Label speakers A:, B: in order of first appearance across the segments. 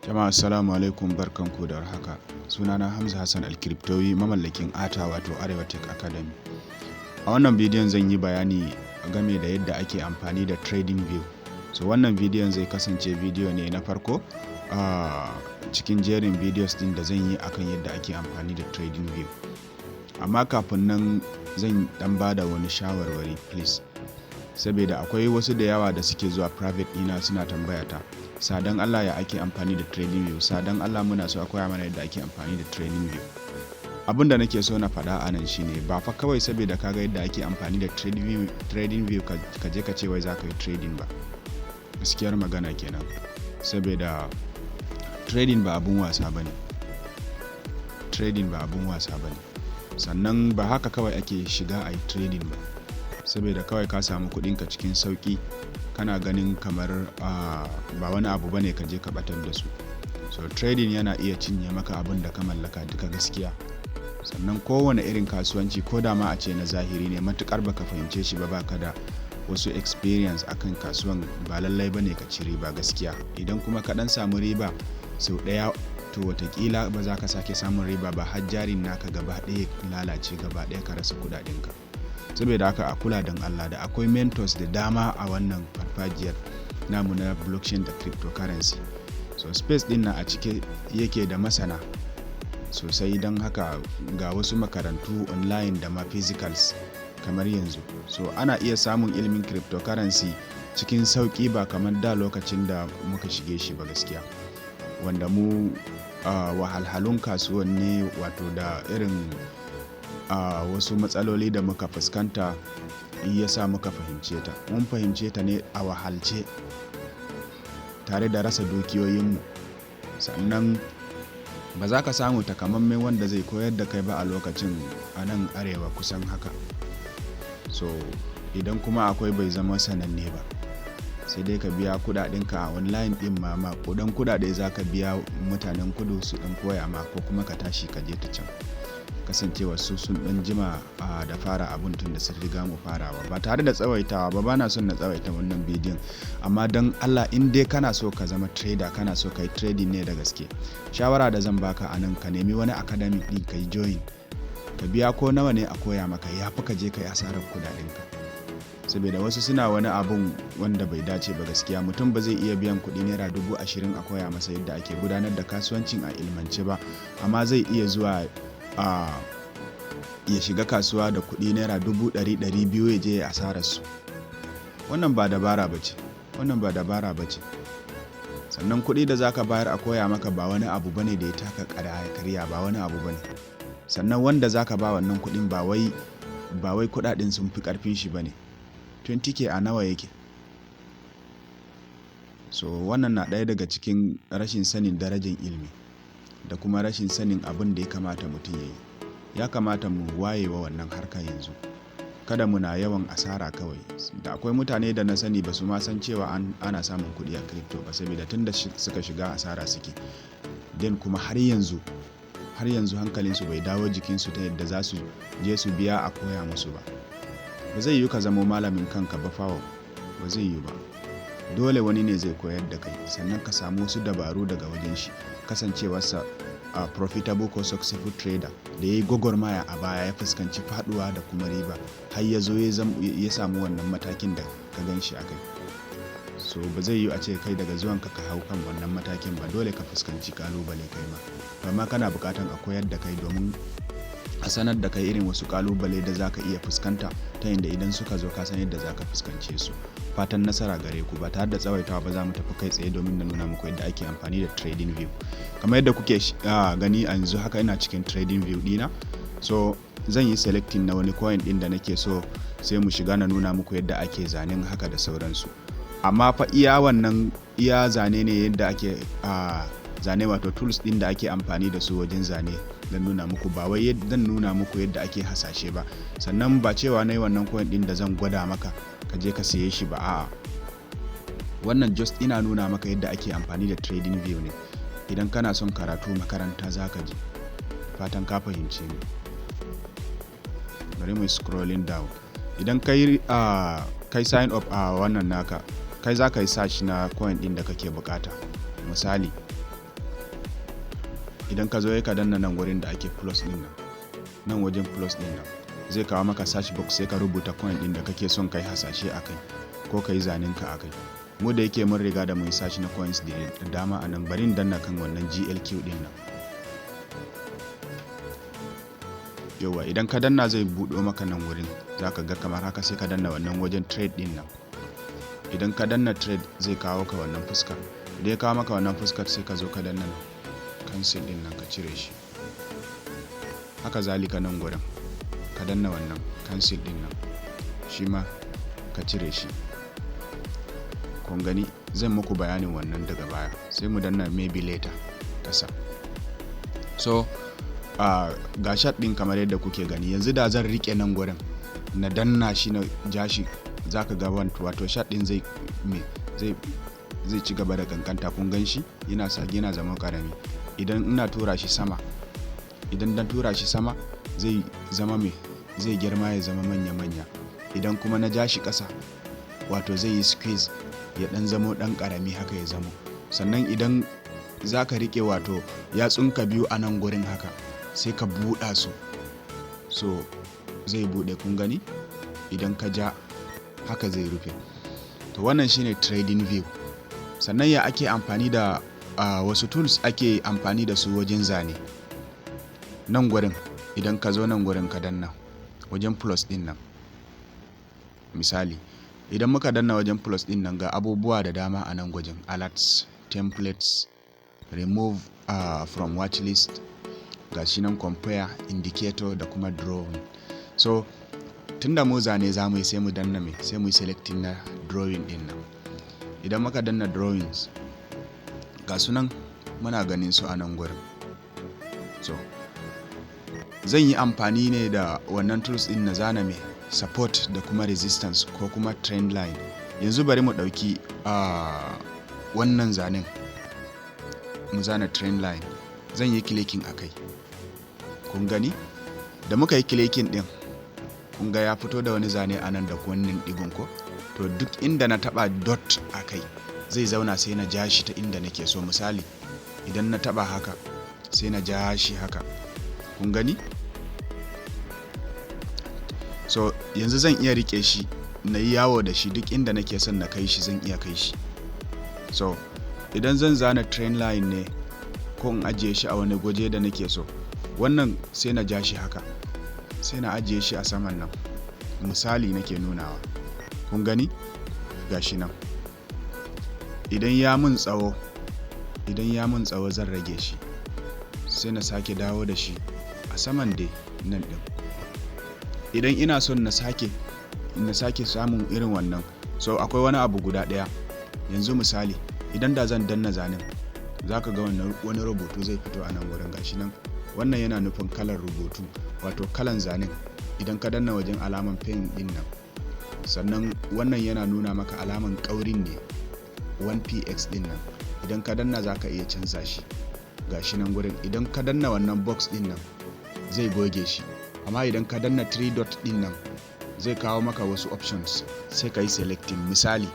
A: Jama'a assalamu alaikum, barkanku da warhaka. Sunana Hamza Hassan Alkriptowi, mamallakin ATA wato Arewa Tech Academy. A wannan bidiyon zan yi bayani game da yadda ake amfani da Trading View. So wannan bidiyon zai kasance bidiyo ne na farko a cikin jerin videos din da zan yi akan yadda ake amfani da Trading View. Amma kafin nan zan dan bada wani shawarwari please. Saboda akwai wasu da yawa da suke zuwa private ɗina suna tambaya ta, sadan Allah ya ake amfani da Trading View, sadan Allah muna so a koya mana yadda ake amfani da Trading View. Abin da nake so na faɗa a nan shine ba fa kawai saboda kaga yadda ake amfani da Trading View ka je ka ce wai za ka yi trading ba. Gaskiyar magana kenan. Saboda trading ba abun wasa bane. Trading ba abun wasa bane. Sannan ba haka kawai ake shiga a yi trading ba. Saboda kawai ka samu kuɗinka cikin sauƙi kana ganin kamar ba wani abu bane ka je ka batar da su. So trading yana iya cinye maka abin da ka mallaka duka gaskiya. Sannan kowane irin kasuwanci ko da ma a ce na zahiri ne, matukar baka fahimce shi ba, baka da wasu experience akan kasuwan, ba lallai bane ka ci riba gaskiya. Idan kuma ka dan samu riba sau ɗaya to watakila ba za ka sake samun riba ba, har jarin naka gaba ɗaya lalace, gaba ɗaya ka rasa kuɗaɗenka. Saboda haka a kula don Allah, da akwai mentors da dama a wannan farfajiyar namu na blockchain da cryptocurrency. So space din na a cike yake da masana sosai, don haka ga wasu makarantu online da ma physicals kamar yanzu. So ana iya samun ilimin cryptocurrency cikin sauki ba kamar da lokacin da muka shige shi ba gaskiya, wanda mu wahalhalun kasuwan ne wato da irin wasu matsaloli da muka fuskanta ya sa muka fahimce ta. Mun fahimce ta ne a wahalce tare da rasa dukiyoyinmu. Sannan ba za ka samu takamaiman wanda zai koyar da kai ba a lokacin a nan arewa kusan haka. So idan kuma akwai bai zama sananne ba, sai dai ka biya kudadenka a online din ma kudan kudade za ka biya mutanen kudu su dan koya ma, ko kuma ka tashi ka je ta can. Kasancewa su sun dan jima da fara abun tun da sun riga mu farawa. Ba tare da tsawaitawa ba, bana son na tsawaita wannan bidiyon, amma don Allah in dai kana so ka zama trader, kana so ka yi trading ne da gaske, shawara da zan baka a nan, ka nemi wani academic din ka yi join, ka biya ko nawa ne a koya maka, ya fi ka je ka yi asarar kudadenka. Saboda wasu suna wani abun wanda bai dace ba gaskiya. Mutum ba zai iya biyan kuɗi naira 20,000 a koya masa yadda ake gudanar da kasuwancin a ilmance ba, amma zai iya zuwa ya shiga kasuwa da kuɗi naira 100,000-200,000 ya je ya asarar su. Wannan ba dabara bace, wannan ba dabara bace. Sannan kuɗi da zaka bayar a koya maka ba wani abu bane da ya taka karya, ba wani abu bane. Sannan wanda zaka ba wannan kuɗin ba wai kuɗaɗen sun fi ƙarfin shi bane. 20k a nawa yake? So wannan na ɗaya daga cikin rashin sanin darajar ilimi da kuma rashin sanin abin da ya kamata mutum ya yi. Ya kamata mu wayewa wannan harka yanzu, kada muna yawan asara kawai. Da akwai mutane da na sani ba su ma san cewa ana samun kuɗi a crypto ba, saboda tun da suka shiga asara suke. Den kuma har yanzu hankalinsu bai dawo jikinsu ta yadda za su je su biya a koya musu ba. Ba zai yiwu ka zama malamin kanka ba fawo, ba zai yiwu ba. Dole wani ne zai koyar da kai, sannan ka samu wasu dabaru daga wajen shi. Kasancewarsa a profitable ko successful trader da ya yi gwagwarmaya a baya, ya fuskanci faduwa da kuma riba, har ya zo ya samu wannan matakin da ka gan shi a kai. So ba zai yiwu a ce kai daga zuwanka ka hau kan wannan matakin ba, dole ka fuskanci kalubale kai ma. Amma kana bukatan a koyar da kai domin a sanar da kai irin wasu kalubale da zaka iya fuskanta, ta yadda idan suka zo ka san yadda zaka fuskance su. Fatan nasara gare ku. Ba tare da tsawaitawa ba, za mu tafi kai tsaye domin na nuna muku yadda ake amfani da Trading View. Kamar yadda kuke gani a yanzu haka ina cikin Trading View dina. So zan yi selecting na wani coin din da nake so, sai mu shiga na nuna muku yadda ake zanen haka da sauransu. Amma fa iya zane ne yadda ake zane, wato tools din da ake amfani da su wajen zane dan nuna muku, ba wai dan nuna muku yadda ake hasashe ba. Sannan ba cewa nayi wannan coin din da zan gwada maka ka je ka siye shi ba, a'a. Wannan just ina nuna maka yadda ake amfani da Trading View ne. Idan kana son karatu makaranta zaka je. Fatan ka fahimce ni. Bari mu scrolling down. Idan kai sign up a wannan naka, kai za ka yi search na coin din da kake bukata. Misali idan ka zo ka danna nan wurin da ake plus din nan wajen plus din nan zai kawo maka search box, sai ka rubuta coin din da kake son kai hasashe akai ko kai zanen ka akai. Mu da yake mun riga da mun search na coins da dama a nan, bari in danna kan wannan GLQ din nan. Yawa idan ka danna zai buɗo maka nan wurin, zaka ga kamar haka, sai ka danna wannan wajen trade din nan. Idan ka danna trade zai kawo ka wannan fuskar, idan ya kawo maka wannan fuskar sai ka zo ka danna cancel din nan ka cire shi. Haka zalika nan gurin ka danna wannan cancel din nan, shi ma ka cire shi. Kun gani zan muku bayanin wannan daga baya, sai mu danna maybe later kasa. So ga shot din kamar yadda kuke gani, yanzu da zan rike nan gurin na danna shi na ja shi, zaka ga wato shot din zai ci gaba da kankanta. Kun gan shi yana zama karami. Idan ina tura shi sama, idan dan tura shi sama zai zama zai girma ya zama manya. Idan kuma na ja shi kasa, wato zai yi squeeze ya dan zamo dan karami haka ya zamo. Sannan idan zaka rike wato yatsunka biyu a nan gurin haka, sai ka buɗa su, so zai buɗe. Kun gani idan ka ja haka zai rufe. To wannan shine trading view. Sannan ya ake amfani da wasu tools ake amfani da su wajen zane. Nan gurin idan ka zo nan gurin ka danna wajen plus din nan, misali idan muka danna wajen plus din nan, ga abubuwa da dama a nan gwajin: alerts, templates, remove from watch list, ga shi nan compare, indicator da kuma drawing. So tunda mu zane za mu yi, sai mu danna sai mu yi selecting na drawing din nan. Idan muka danna drawings, ga sunan muna ganin su a nan gurin. So zan yi amfani ne da wannan tools din na zana support da kuma resistance ko kuma trend line. Yanzu bari mu dauki wannan zanen, mu zana trend line. Zan yi clicking akai. Kun gani da muka yi clicking din, kun ga ya fito da wani zane a nan da wannan digon ko. To duk inda na taba dot akai zai zauna, sai na ja shi ta inda nake so. Misali idan na taba haka sai na ja shi haka. Kun gani? So yanzu zan iya rike shi na yi yawo da shi duk inda nake son na kai shi, zan iya kai shi. So idan zan zana trend line ne ko in ajiye shi a wani gwaje da nake so, wannan sai na ja shi haka, sai na ajiye shi a saman nan. Misali nake nunawa. Kun gani gashi nan. Idan ya mun tsawo zan rage shi, sai na sake dawo da shi a saman dai nan din. Idan ina son na sake samun irin wannan, so akwai wani abu guda daya. Yanzu misali idan da zan danna zanen, zaka ga wani rubutu zai fito a nan wurin. Gashi nan, wannan yana nufin kalar rubutu, wato kalan zanen. Idan ka danna wajen alaman pen din nan, sannan wannan yana nuna maka alaman kaurin ne 1px din nan. Idan ka danna zaka iya canza shi. Gashi nan gurin, idan ka danna wannan box din nan zai goge shi, amma idan ka danna 3 dot din nan zai kawo maka wasu options, sai ka yi selecting. Misali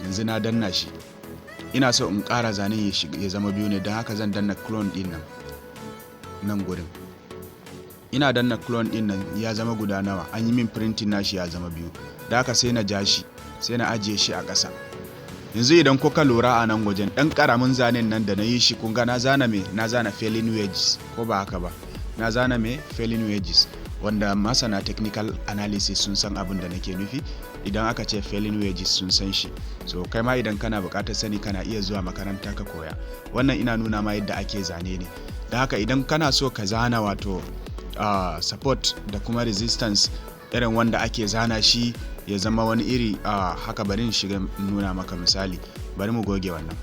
A: yanzu na danna shi, ina so in ƙara zanen ya zama biyu ne, don haka zan danna clone din nan gurin. Ina danna clone din nan ya zama guda nawa, an yi min printing nashi ya zama biyu, da haka sai na ja shi, sai na ajiye shi a ƙasa. Yanzu idan kuka lura a nan wajen ɗan ƙaramin zanen nan da na yi shi, kun ga na zana failing wedges, ko ba haka ba? Na zana failing wedges, wanda masana technical analysis sun san abin da nake nufi. Idan aka ce failing wedges sun san shi. So kai ma idan kana buƙatar sani, kana iya zuwa makaranta ka koya. Wannan ina nuna ma yadda ake zane ne. Da haka idan kana so ka zana wato support da kuma resistance irin wanda ake zana shi ya zama wani iri haka, bari in shiga nuna maka misali. Bari mu goge wannan.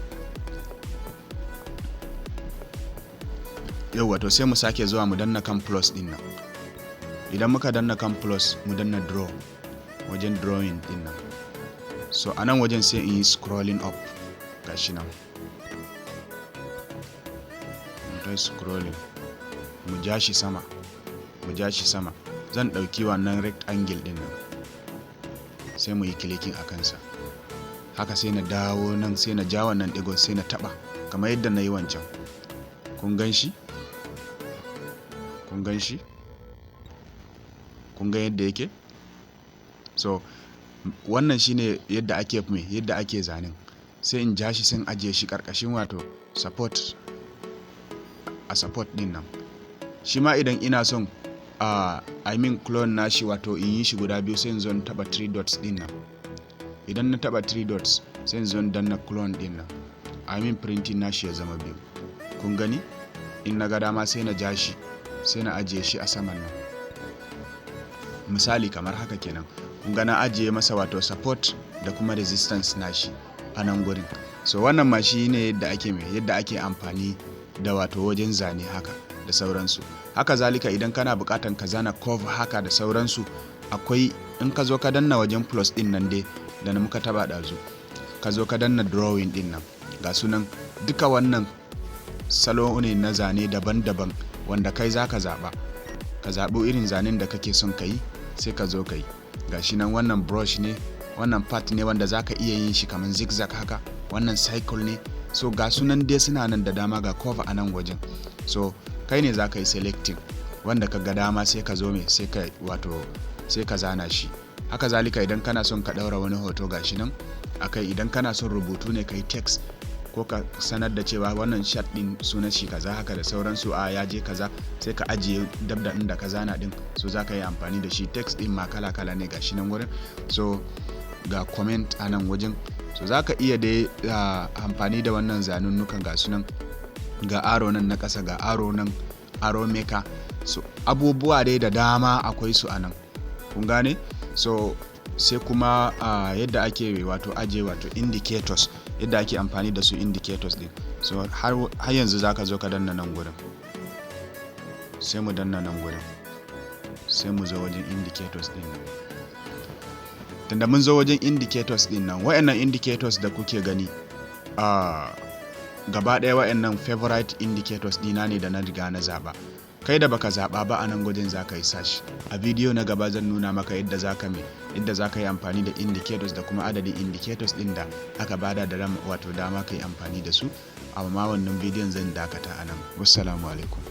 A: Yau wato sai mu sake zuwa mu danna kan plus din nan. Idan muka danna kan plus, mu danna draw wajen drawing din nan. So a nan wajen sai in yi scrolling up. Gashi nan, mu scrolling, mu ja shi sama, zan ɗauki wannan rectangle din nan, sai mu yi clicking a kansa. Haka sai na dawo nan, sai na ja wannan digon, sai na taba kamar yadda na yi wancan. kun gan shi kun ga yadda yake. So wannan shine yadda ake zanen. Sai in ja shi sai in ajiye shi karkashin wato support din nan. Shi ma idan ina son clone nashi, wato in yi shi guda biyu, sai in zo in taba 3 dots din nan. Idan na taba 3 dots sai in zo in danna clone din nan, printing nashi ya zama biyu. Kun gani? In na ga dama sai na ja shi sai na ajiye shi a saman nan, misali kamar haka kenan. Kun ga na ajiye masa wato support da kuma resistance nashi a nan gurin. So wannan ma shi ne yadda ake amfani da wato wajen zane haka da sauransu. Haka zalika idan kana bukatan ka zana curve haka da sauransu, akwai, in ka zo ka danna wajen plus din nan dai da na muka taba dazu, ka zo ka danna drawing din nan, ga sunan duka wannan salo ne na zane daban-daban wanda kai za ka zaɓi irin zanen da kake son ka yi, sai ka zo ka yi. Gashi nan wannan brush ne, wannan part ne wanda za ka iya yin shi kamar zigzag haka, wannan cycle ne. So ga sunan dai suna nan da dama, ga cover a nan wajen. So kai ne za ka yi selecting wanda ka ga dama, sai ka zo sai ka zana shi. Haka zalika idan kana son ka ɗaura wani hoto, gashi nan akai. Idan kana son rubutu ne, ka yi text ko ka sanar da cewa wannan shot din sunan shi kaza haka da sauransu, ya je kaza, sai ka ajiye dab da inda ka zana din. So za ka yi amfani da shi. Text din ma kala-kala ne, gashi nan wurin. So ga comment a nan wajen. So za ka iya dai amfani da wannan zanunnukan, ga sunan, ga arrow nan na ƙasa, ga arrow nan, arrow maker. So abubuwa dai da dama akwai su a nan, kun gane. So sai kuma yadda ake ajiye wato indicators, yadda ake amfani da su indicators din. So har yanzu za ka zo ka danna nan gurin, sai mu danna nan gurin, sai mu zo wajen indicators din nan. Tunda mun zo wajen indicators din nan, wayannan indicators da kuke gani gaba ɗaya wayannan favorite indicators dina ne da na riga na zaba. Kai da baka zaba ba, a nan gwajin za ka yi search. A bidiyo na gaba zan nuna maka yadda za ka yi amfani da indicators da kuma adadin indicators din da aka bada da dama ka yi amfani da su. Amma wannan bidiyon zan dakata a nan. Wassalamu alaikum.